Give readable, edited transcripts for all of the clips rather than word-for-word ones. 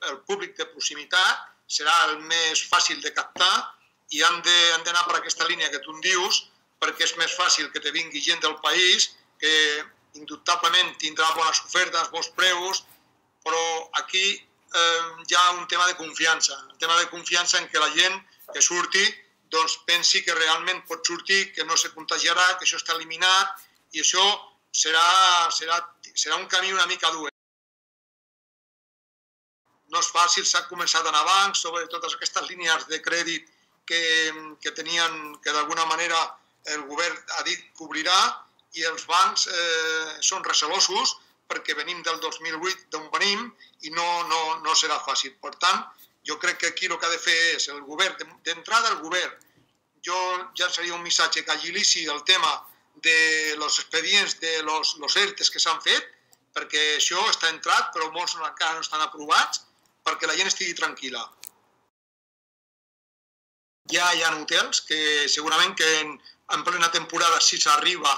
el públic de proximitat serà el més fàcil de captar i han d'anar per aquesta línia que tu em dius, perquè és més fàcil que te vingui gent del país que indubtablement tindrà bones ofertes, bons preus, però aquí hi ha un tema de confiança, un tema de confiança en què la gent que surti pensi que realment pot sortir, que no se contagiarà, que això està eliminat, i això serà un camí una mica dur. No és fàcil, s'ha començat a anar bancs sobre totes aquestes línies de crèdit que tenien, que d'alguna manera el govern ha dit que obrirà, i els bancs són recelosos perquè venim del 2008 d'on venim i no serà fàcil. Per tant, jo crec que aquí el que ha de fer és el govern, d'entrada el govern. Jo ja seria un missatge que agilitzi el tema dels expedients de los ERTEs que s'han fet, perquè això està entrat, però molts encara no estan aprovats, perquè la gent estigui tranquil·la. Ja hi ha hotels que segurament que en plena temporada, si s'arriba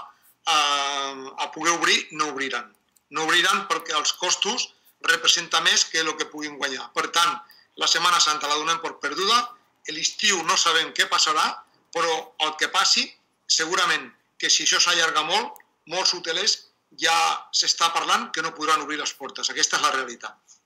a poder obrir, no obriran. No obriran perquè els costos representen més que el que puguin guanyar. Per tant, la Setmana Santa la donem per perduda, l'estiu no sabem què passarà, però el que passi, segurament que si això s'allarga molt, molts hotelers ja s'està parlant que no podran obrir les portes. Aquesta és la realitat.